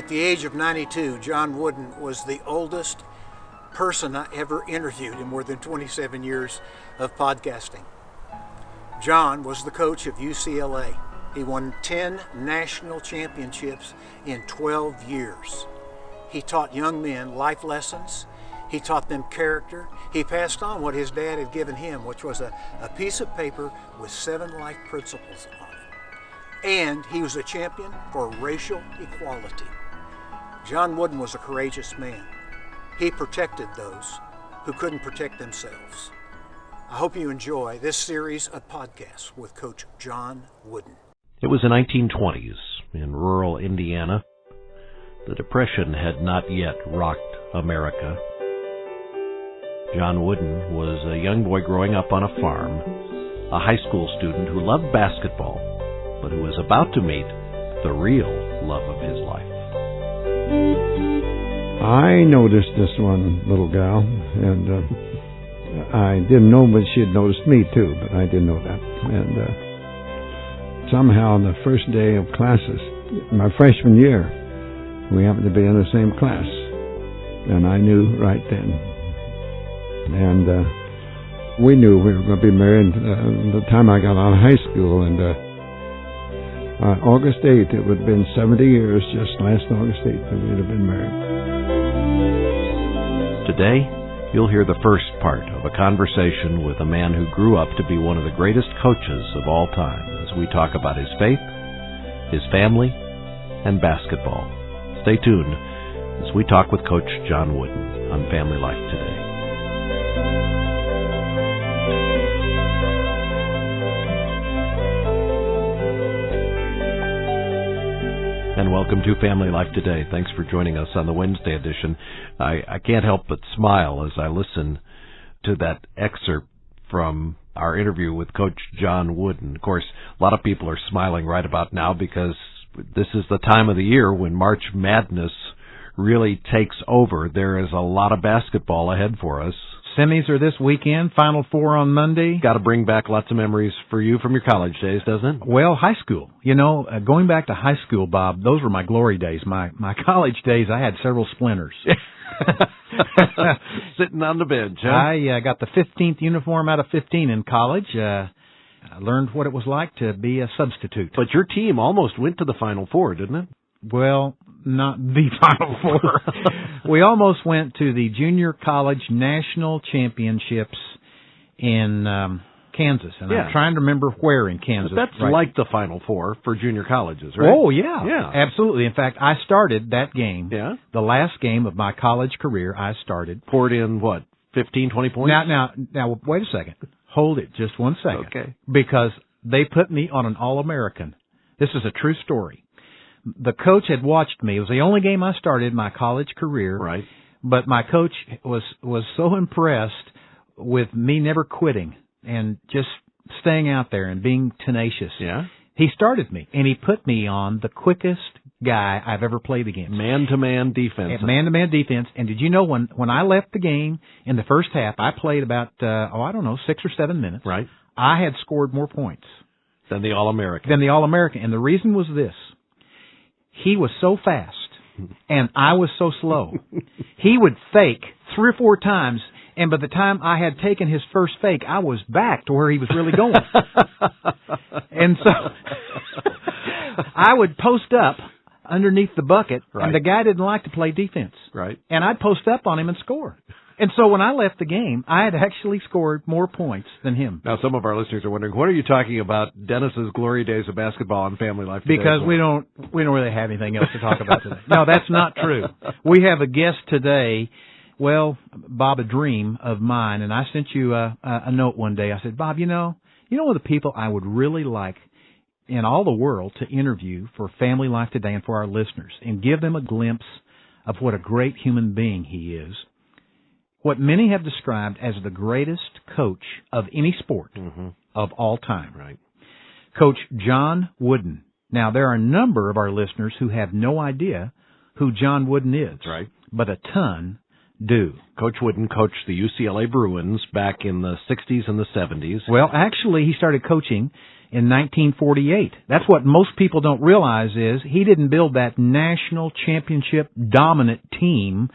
At the age of 92, John Wooden was the oldest person I ever interviewed in more than 27 years of podcasting. John was the coach of UCLA. He won 10 national championships in 12 years. He taught young men life lessons. He taught them character. He passed on what his dad had given him, which was a piece of paper with 7 life principles on it. And he was a champion for racial equality. John Wooden was a courageous man. He protected those who couldn't protect themselves. I hope you enjoy this series of podcasts with Coach John Wooden. It was the 1920s in rural Indiana. The Depression had not yet rocked America. John Wooden was a young boy growing up on a farm, a high school student who loved basketball, but who was about to meet the real love of his life. I noticed this one little gal, and I didn't know, but she had noticed me too, but I didn't know that. And somehow on the first day of classes, my freshman year, we happened to be in the same class, and I knew right then. And we knew we were going to be married the time I got out of high school, and August 8th, it would have been 70 years, just last August 8th, that we'd have been married. Today, you'll hear the first part of a conversation with a man who grew up to be one of the greatest coaches of all time as we talk about his faith, his family, and basketball. Stay tuned as we talk with Coach John Wooden on Family Life Today. And welcome to Family Life Today. Thanks for joining us on the Wednesday edition. I can't help but smile as I listen to that excerpt from our interview with Coach John Wooden. Of course, a lot of people are smiling right about now because this is the time of the year when March Madness really takes over. There is a lot of basketball ahead for us. Semis are this weekend, Final Four on Monday. Got to bring back lots of memories for you from your college days, doesn't it? Well, high school. You know, going back to high school, Bob, those were my glory days. My college days, I had several splinters. Sitting on the bench, huh? I got the 15th uniform out of 15 in college. I learned what it was like to be a substitute. But your team almost went to the Final Four, didn't it? Well, not the Final Four. We almost went to the Junior College National Championships in Kansas, and I'm trying to remember where in Kansas. But that's like the Final Four for junior colleges, right? Oh, yeah, absolutely. In fact, I started that game, the last game of my college career. I started. Poured in, what, 15, 20 points? Now, wait a second. Hold it just 1 second. Okay. Because they put me on an All-American. This is a true story. The coach had watched me. It was the only game I started in my college career. Right. But my coach was so impressed with me never quitting and just staying out there and being tenacious. Yeah. He started me, and he put me on the quickest guy I've ever played against. Man-to-man defense. Man-to-man defense. And did you know when I left the game in the first half, I played about, 6 or 7 minutes. Right. I had scored more points. Than the All-American. And the reason was this. He was so fast, and I was so slow. He would fake 3 or 4 times, and by the time I had taken his first fake, I was back to where he was really going. And so I would post up underneath the bucket, and the guy didn't like to play defense. Right. And I'd post up on him and score. And so when I left the game, I had actually scored more points than him. Now, some of our listeners are wondering, what are you talking about Dennis's glory days of basketball on Family Life Today? Because we don't really have anything else to talk about today. No, that's not true. We have a guest today, well, Bob, a dream of mine, and I sent you a note one day. I said, Bob, you know one of the people I would really like in all the world to interview for Family Life Today and for our listeners and give them a glimpse of what a great human being he is. What many have described as the greatest coach of any sport of all time. Right. Coach John Wooden. Now, there are a number of our listeners who have no idea who John Wooden is. Right. But a ton do. Coach Wooden coached the UCLA Bruins back in the 60s and the 70s. Well, actually, he started coaching in 1948. That's what most people don't realize is he didn't build that national championship dominant team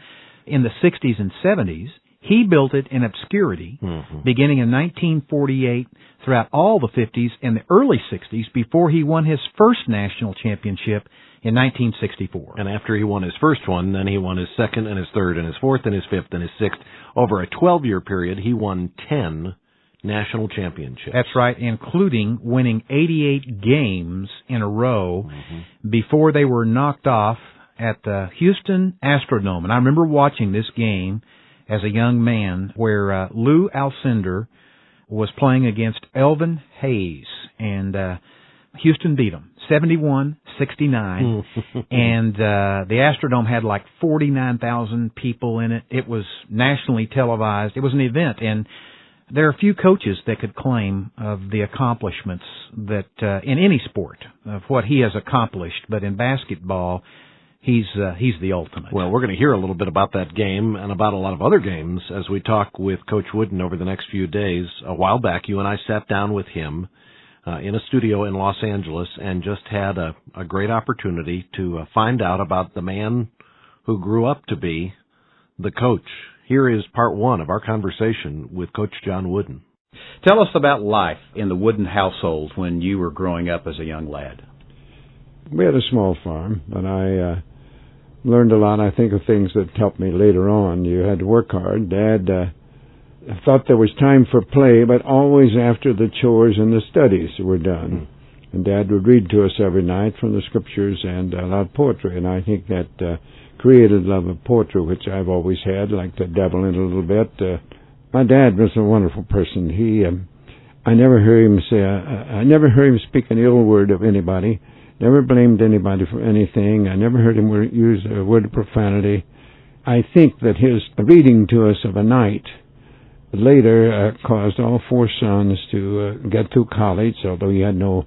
in the 60s and 70s. He built it in obscurity, beginning in 1948 throughout all the 50s and the early 60s before he won his first national championship in 1964. And after he won his first one, then he won his second and his third and his fourth and his fifth and his sixth. Over a 12-year period, he won 10 national championships. That's right, including winning 88 games in a row before they were knocked off at the Houston Astrodome. And I remember watching this game as a young man where Lou Alcindor was playing against Elvin Hayes, and Houston beat him 71-69, and the Astrodome had like 49,000 people in it. It was nationally televised. It was an event, and there are few coaches that could claim of the accomplishments that in any sport of what he has accomplished, but in basketball, he's the ultimate. Well, we're going to hear a little bit about that game and about a lot of other games as we talk with Coach Wooden over the next few days. A while back, you and I sat down with him in a studio in Los Angeles and just had a great opportunity to find out about the man who grew up to be the coach. Here is part one of our conversation with Coach John Wooden. Tell us about life in the Wooden household when you were growing up as a young lad. We had a small farm, but I learned a lot, I think, of things that helped me later on. You had to work hard. Dad thought there was time for play, but always after the chores and the studies were done. And Dad would read to us every night from the scriptures and a lot of poetry, and I think that created love of poetry, which I've always had, like to dabble in a little bit. My dad was a wonderful person. I never heard him speak an ill word of anybody. Never blamed anybody for anything. I never heard him use a word of profanity. I think that his reading to us of a night later caused all four sons to get through college, although he had no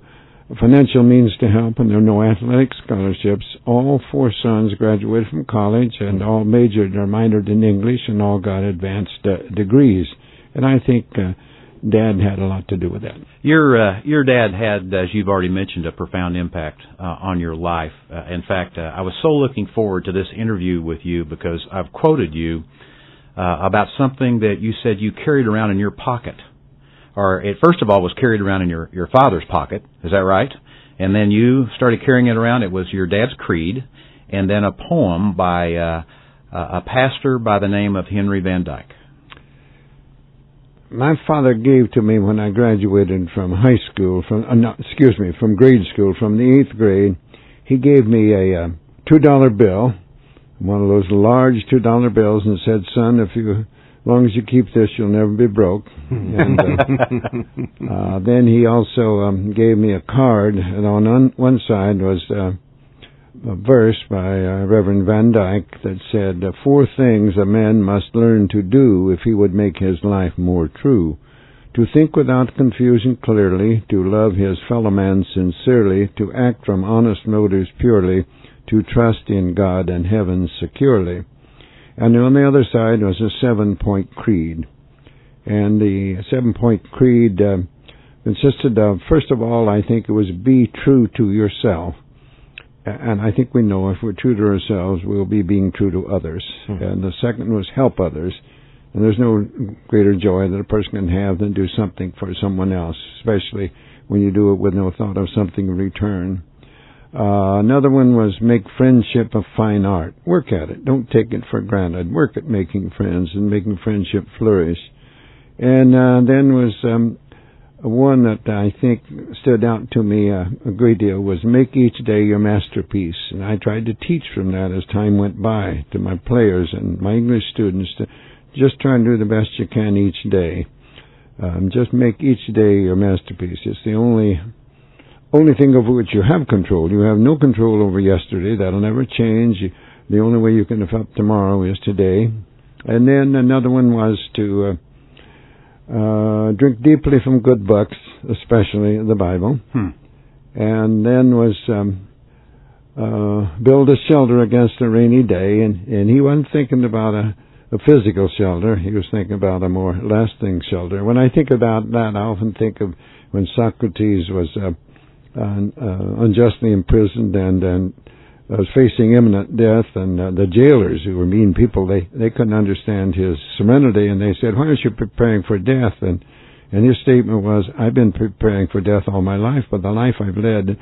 financial means to help and there were no athletic scholarships. All four sons graduated from college and all majored or minored in English and all got advanced degrees. And I think Dad had a lot to do with that. Your dad had, as you've already mentioned, a profound impact on your life. In fact, I was so looking forward to this interview with you because I've quoted you about something that you said you carried around in your pocket. Or it first of all was carried around in your father's pocket. Is that right? And then you started carrying it around. It was your dad's creed, and then a poem by a pastor by the name of Henry Van Dyke. My father gave to me when I graduated from high school, from grade school, from the 8th grade. He gave me a $2 bill, one of those large $2 bills, and said, "Son, as long as you keep this, you'll never be broke." And then he also gave me a card, and on one side was a verse by Reverend Van Dyke that said, 4 things a man must learn to do if he would make his life more true. To think without confusion clearly, to love his fellow man sincerely, to act from honest motives purely, to trust in God and heaven securely. And on the other side was a 7-point creed. And the 7-point creed consisted of, first of all, I think it was be true to yourself. And I think we know if we're true to ourselves, we'll be being true to others. And the second was help others. And there's no greater joy that a person can have than do something for someone else, especially when you do it with no thought of something in return. Another one was make friendship a fine art. Work at it. Don't take it for granted. Work at making friends and making friendship flourish. And then was one that I think stood out to me a great deal was make each day your masterpiece. And I tried to teach from that as time went by to my players and my English students to just try and do the best you can each day. Just make each day your masterpiece. It's the only thing over which you have control. You have no control over yesterday. That'll never change. The only way you can affect tomorrow is today. And then another one was to drink deeply from good books, especially the Bible. And then was build a shelter against a rainy day. And he wasn't thinking about a a physical shelter. He was thinking about a more lasting shelter. When I think about that, I often think of when Socrates was unjustly imprisoned and was facing imminent death, and the jailers, who were mean people, they couldn't understand his serenity, and they said, "Why aren't you preparing for death?" And his statement was, "I've been preparing for death all my life, but the life I've led."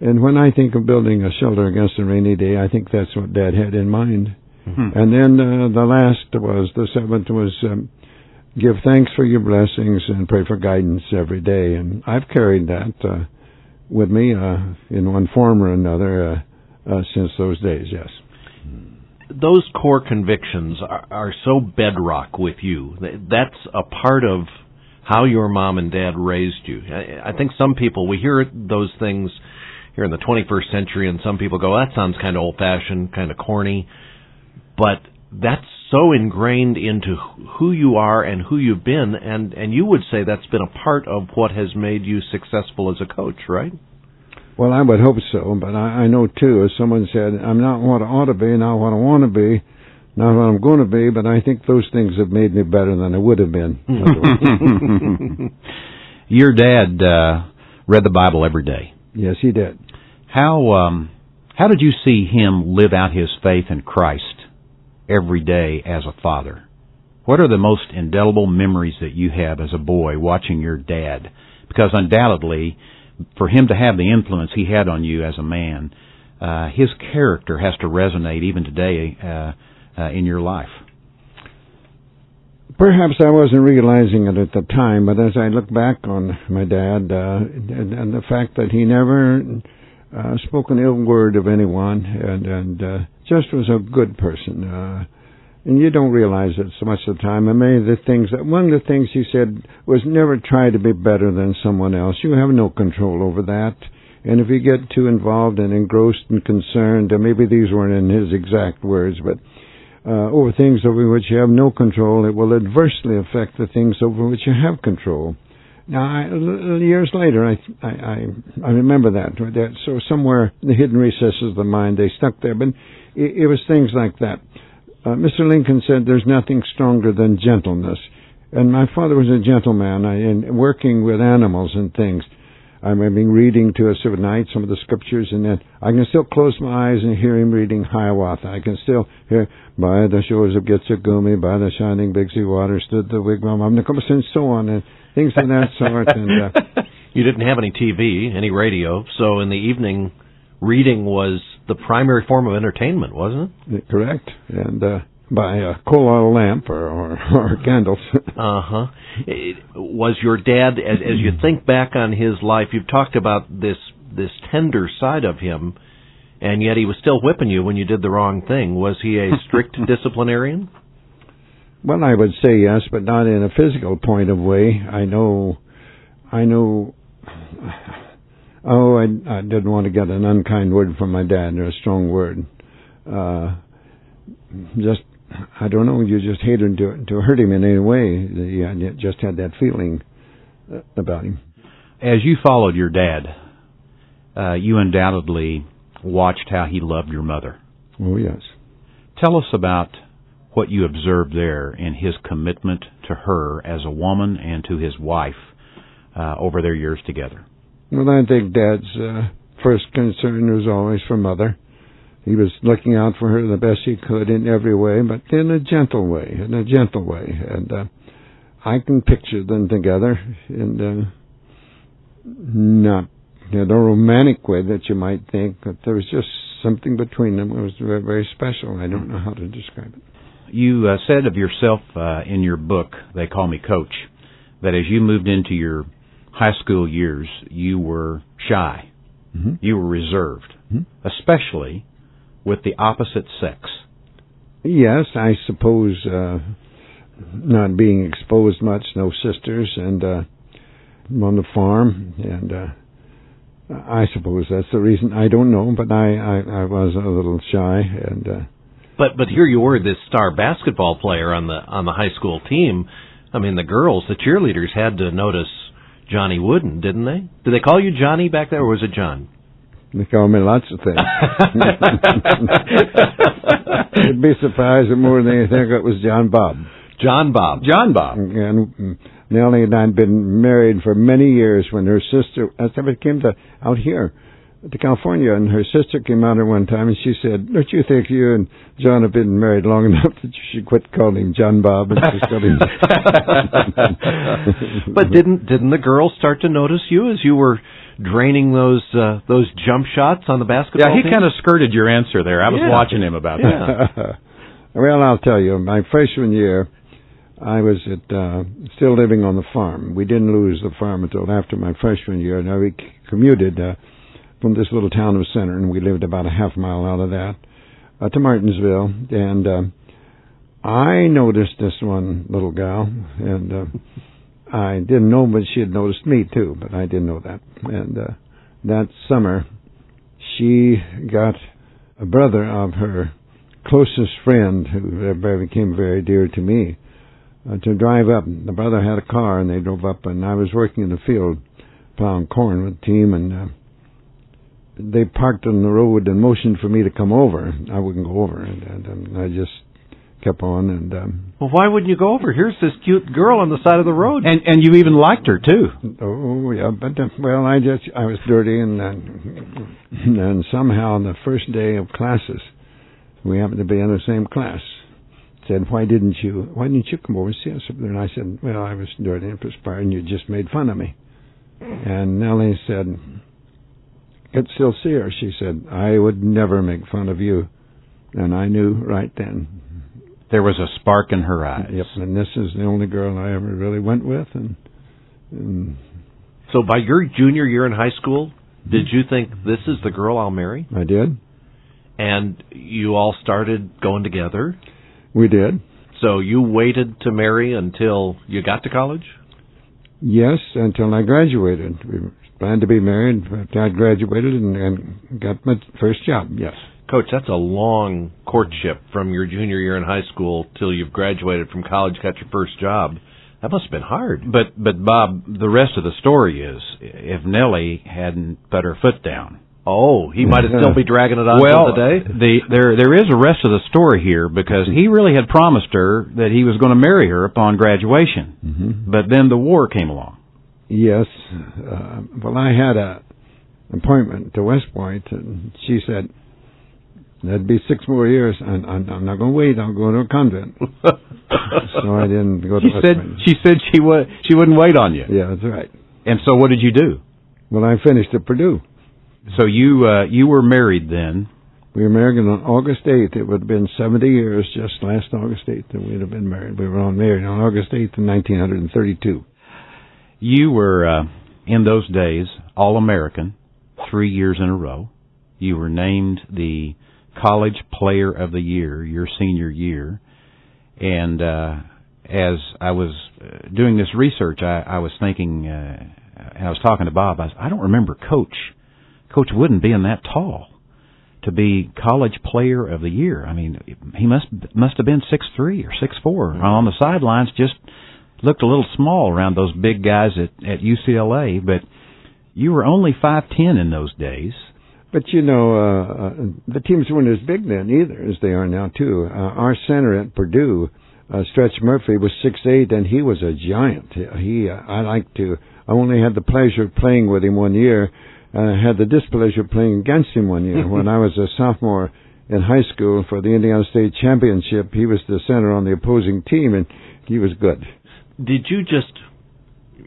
And when I think of building a shelter against a rainy day, I think that's what Dad had in mind. Mm-hmm. And then the seventh was give thanks for your blessings and pray for guidance every day. And I've carried that with me in one form or another since those days, yes. Those core convictions are so bedrock with you. That's a part of how your mom and dad raised you. I think some people, we hear those things here in the 21st century, and some people go, that sounds kind of old-fashioned, kind of corny. But that's so ingrained into who you are and who you've been, and you would say that's been a part of what has made you successful as a coach, right? Well, I would hope so, but I know, too, as someone said, I'm not what I ought to be, not what I want to be, not what I'm going to be, but I think those things have made me better than I would have been. Your dad read the Bible every day. Yes, he did. How did you see him live out his faith in Christ every day as a father? What are the most indelible memories that you have as a boy watching your dad? Because undoubtedly, for him to have the influence he had on you as a man, his character has to resonate even today in your life. Perhaps I wasn't realizing it at the time, but as I look back on my dad and the fact that he never spoke an ill word of anyone and just was a good person. And you don't realize it so much of the time. And one of the things he said was never try to be better than someone else. You have no control over that. And if you get too involved and engrossed and concerned, and maybe these weren't in his exact words, but over things over which you have no control, it will adversely affect the things over which you have control. Now, years later, I remember that. So somewhere in the hidden recesses of the mind, they stuck there. But it was things like that. Mr. Lincoln said, "There's nothing stronger than gentleness." And my father was a gentleman, and working with animals and things. I remember reading to us at night some of the scriptures, and then I can still close my eyes and hear him reading Hiawatha. I can still hear, "By the shores of Gitchagumi, by the shining Big Sea water, stood the wigwam of Nicomas," and so on, and things of that sort. And you didn't have any TV, any radio, so in the evening, reading was the primary form of entertainment, wasn't it? Correct, and by a coal oil lamp or candles. Uh-huh. Was your dad, as you think back on his life, you've talked about this tender side of him, and yet he was still whipping you when you did the wrong thing. Was he a strict disciplinarian? Well, I would say yes, but not in a physical point of way. I know. Oh, I didn't want to get an unkind word from my dad, or a strong word. I don't know, you just hated to hurt him in any way. You just had that feeling about him. As you followed your dad, you undoubtedly watched how he loved your mother. Oh, yes. Tell us about what you observed there in his commitment to her as a woman and to his wife over their years together. Well, I think Dad's first concern was always for Mother. He was looking out for her the best he could in every way, but in a gentle way. And I can picture them together in not in a romantic way that you might think, but there was just something between them. It was very, very special. I don't know how to describe it. You said of yourself in your book, They Call Me Coach, that as you moved into your high school years, you were shy. Mm-hmm. You were reserved, especially with the opposite sex. Yes, I suppose not being exposed much, no sisters, and on the farm, and I suppose that's the reason. I don't know, but I was a little shy, and But here you were, this star basketball player on the high school team. I mean, the girls, the cheerleaders, had to notice Johnny Wooden, didn't they? Did they call you Johnny back there, or was it John? They call me lots of things. You'd be surprised that more than anything it was John Bob. John Bob. John Bob. And Nellie and I had been married for many years when her sister, as I came out here to California, and her sister came out here one time and she said, "Don't you think you and John have been married long enough that you should quit calling him John Bob and just call him?" But didn't the girls start to notice you as you were draining those jump shots on the basketball Yeah, he team? kind of skirted your answer there. I was watching him about that. Well, I'll tell you, my freshman year, I was still living on the farm. We didn't lose the farm until after my freshman year. Now, we commuted from this little town of Center, and we lived about a half mile out of that, to Martinsville. And I noticed this one little gal, and I didn't know, but she had noticed me too, but I didn't know that. And that summer, she got a brother of her closest friend, who became very dear to me, to drive up. The brother had a car, and they drove up, and I was working in the field plowing corn with the team, and they parked on the road and motioned for me to come over. I wouldn't go over, and I just kept on. And well, why wouldn't you go over? Here's this cute girl on the side of the road, And you even liked her too. Oh yeah, but well, I was dirty, and somehow on the first day of classes, we happened to be in the same class. Said, why didn't you come over and see us up there? And I said, well, I was dirty and perspired, and you just made fun of me. And Nellie said, "Could still see her." She said, "I would never make fun of you." And I knew right then. There was a spark in her eyes. Yep, and this is the only girl I ever really went with. And So by your junior year in high school, did you think, this is the girl I'll marry? I did. And you all started going together? We did. So you waited to marry until you got to college? Yes, until I graduated. We planned to be married after I graduated and got my first job, yes. Coach, that's a long courtship from your junior year in high school till you've graduated from college, got your first job. That must have been hard. But Bob, the rest of the story is, if Nellie hadn't put her foot down. Oh, he might still be dragging it on Well, today? there is a rest of the story here, because he really had promised her that he was going to marry her upon graduation. Mm-hmm. But then the war came along. Yes. Well, I had an appointment to West Point, and she said, that'd be 6 more years, and I'm not going to wait. I'll go to a convent. So I didn't go to West Point. She said she wouldn't wait on you. Yeah, that's right. And so what did you do? Well, I finished at Purdue. So you were married then. We were married on August 8th. It would have been 70 years just last August 8th that we'd have been married. We were all married on August 8th in 1932. You were, in those days, All-American 3 years in a row. You were named the College Player of the Year your senior year. And as I was doing this research, I was thinking, and I was talking to Bob, I don't remember Coach Wooden being that tall to be College Player of the Year. I mean, he must have been 6'3" or 6'4". On the sidelines, just looked a little small around those big guys at UCLA, but you were only 5'10" in those days. But, you know, the teams weren't as big then either as they are now, too. Our center at Purdue, Stretch Murphy, was 6'8", and he was a giant. I only had the pleasure of playing with him 1 year. I had the displeasure of playing against him 1 year. When I was a sophomore in high school for the Indiana State Championship, he was the center on the opposing team, and he was good. Did you just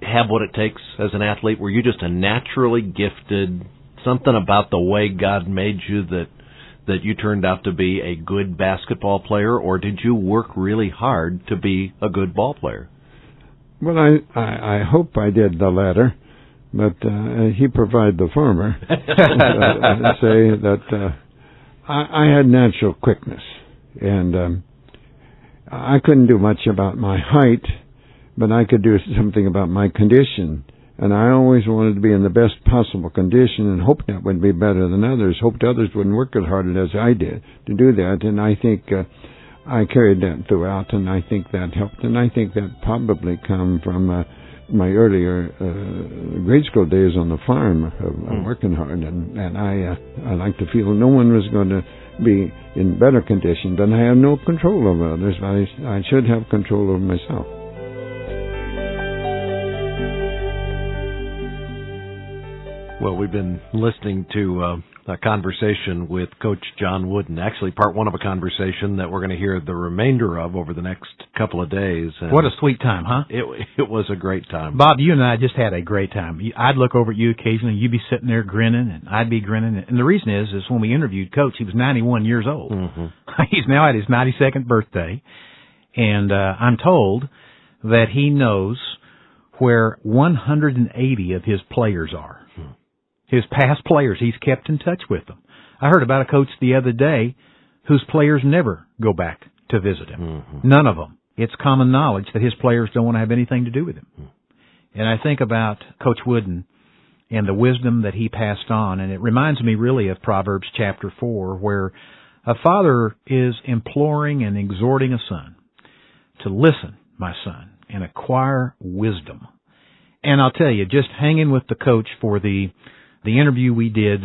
have what it takes as an athlete? Were you just a naturally gifted, something about the way God made you that you turned out to be a good basketball player, or did you work really hard to be a good ball player? Well, I hope I did the latter, but he provided the former. I'd say that I had natural quickness, and I couldn't do much about my height, but I could do something about my condition. And I always wanted to be in the best possible condition and hoped that would be better than others, hoped others wouldn't work as hard as I did to do that. And I think I carried that throughout, and I think that helped. And I think that probably come from my earlier grade school days on the farm of working hard, and I like to feel no one was going to be in better condition, but I have no control over others. I should have control over myself. Well, we've been listening to a conversation with Coach John Wooden, actually part one of a conversation that we're going to hear the remainder of over the next couple of days. And what a sweet time, huh? It was a great time. Bob, you and I just had a great time. I'd look over at you occasionally, you'd be sitting there grinning, and I'd be grinning. And the reason is when we interviewed Coach, he was 91 years old. Mm-hmm. He's now at his 92nd birthday, and I'm told that he knows where 180 of his players are. His past players, he's kept in touch with them. I heard about a coach the other day whose players never go back to visit him. Mm-hmm. None of them. It's common knowledge that his players don't want to have anything to do with him. Mm-hmm. And I think about Coach Wooden and the wisdom that he passed on, and it reminds me really of Proverbs chapter 4, where a father is imploring and exhorting a son to listen, my son, and acquire wisdom. And I'll tell you, just hanging with the coach for the interview we did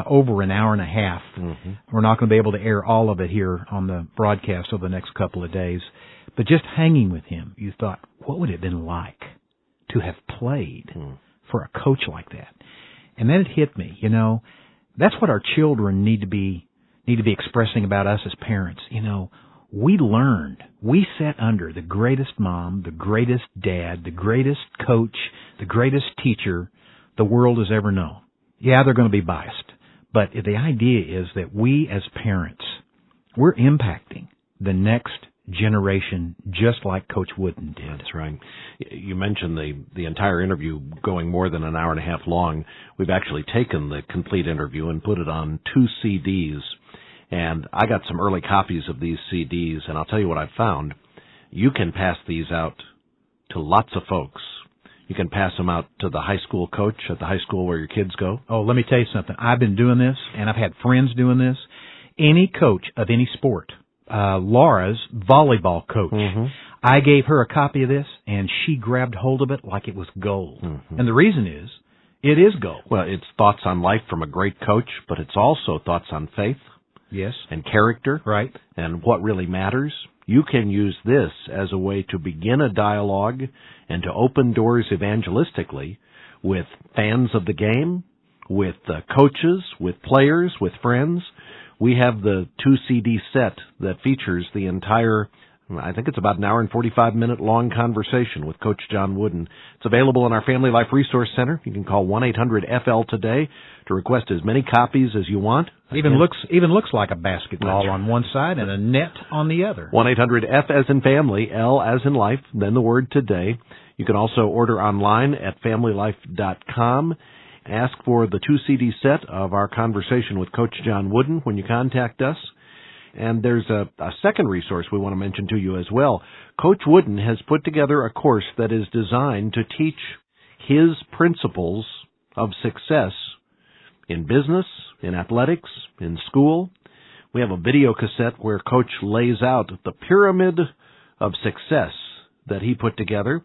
over an hour and a half. Mm-hmm. We're not going to be able to air all of it here on the broadcast over the next couple of days. But just hanging with him, you thought, what would it have been like to have played for a coach like that? And then it hit me, that's what our children need to be expressing about us as parents. We learned, we sat under the greatest mom, the greatest dad, the greatest coach, the greatest teacher the world has ever known. Yeah, they're going to be biased, but the idea is that we as parents, we're impacting the next generation just like Coach Wooden did. That's right. You mentioned the entire interview going more than an hour and a half long. We've actually taken the complete interview and put it on 2 CDs, and I got some early copies of these CDs, and I'll tell you what I found. You can pass these out to lots of folks. You can pass them out to the high school coach at the high school where your kids go. Oh, let me tell you something. I've been doing this, and I've had friends doing this. Any coach of any sport, Laura's volleyball coach, I gave her a copy of this, and she grabbed hold of it like it was gold. Mm-hmm. And the reason is, it is gold. Well, it's thoughts on life from a great coach, but it's also thoughts on faith. Yes. And character. Right. And what really matters. You can use this as a way to begin a dialogue and to open doors evangelistically with fans of the game, with coaches, with players, with friends. We have the 2 CD set that features the entire, I think it's about an hour and 45-minute long conversation with Coach John Wooden. It's available in our Family Life Resource Center. You can call 1-800-FL-TODAY to request as many copies as you want. Even looks like a basketball on one side and a net on the other. 1-800-F as in family, L as in life, then the word today. You can also order online at familylife.com. Ask for the 2 CD set of our conversation with Coach John Wooden when you contact us. And there's a second resource we want to mention to you as well. Coach Wooden has put together a course that is designed to teach his principles of success in business, in athletics, in school. We have a video cassette where Coach lays out the pyramid of success that he put together.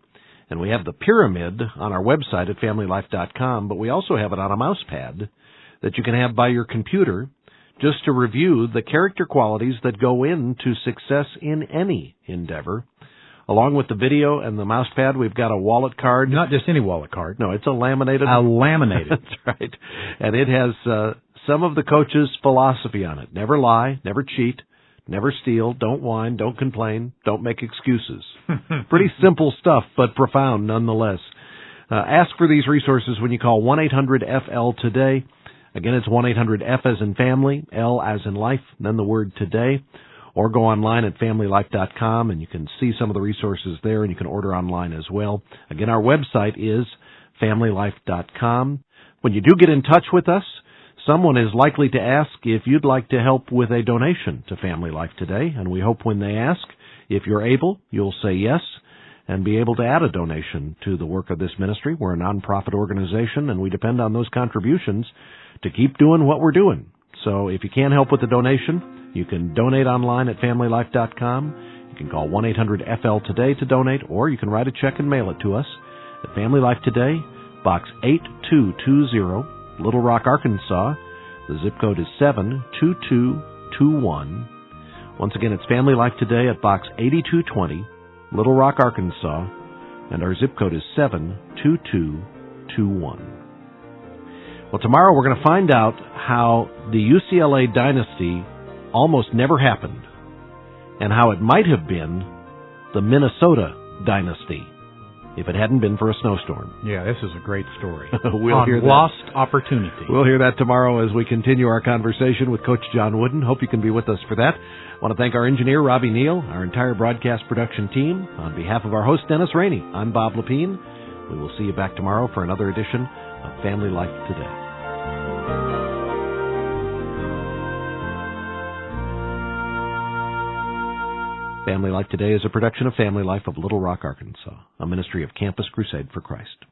And we have the pyramid on our website at familylife.com, but we also have it on a mouse pad that you can have by your computer just to review the character qualities that go into success in any endeavor. Along with the video and the mouse pad, we've got a wallet card. Not just any wallet card. No, it's a laminated. That's right. And it has some of the coach's philosophy on it. Never lie, never cheat, never steal, don't whine, don't complain, don't make excuses. Pretty simple stuff, but profound nonetheless. Ask for these resources when you call 1-800-FL-TODAY. Again, it's 1-800-F as in family, L as in life, then the word today. Or go online at familylife.com, and you can see some of the resources there, and you can order online as well. Again, our website is familylife.com. When you do get in touch with us, someone is likely to ask if you'd like to help with a donation to Family Life Today, and we hope when they ask, if you're able, you'll say yes and be able to add a donation to the work of this ministry. We're a nonprofit organization, and we depend on those contributions to keep doing what we're doing. So if you can't help with the donation, you can donate online at familylife.com. You can call 1-800-FL-TODAY to donate, or you can write a check and mail it to us. at Family Life Today, Box 8220, Little Rock, Arkansas. The zip code is 72221. Once again, it's Family Life Today at Box 8220, Little Rock, Arkansas, and our zip code is 72221. Well, tomorrow we're going to find out how the UCLA dynasty almost never happened, and how it might have been the Minnesota dynasty if it hadn't been for a snowstorm. Yeah, this is a great story. We'll hear that. Lost opportunity. We'll hear that tomorrow as we continue our conversation with Coach John Wooden. Hope you can be with us for that. I want to thank our engineer, Robbie Neal, our entire broadcast production team. On behalf of our host, Dennis Rainey, I'm Bob Lepine. We will see you back tomorrow for another edition of Family Life Today. Family Life Today is a production of Family Life of Little Rock, Arkansas, a ministry of Campus Crusade for Christ.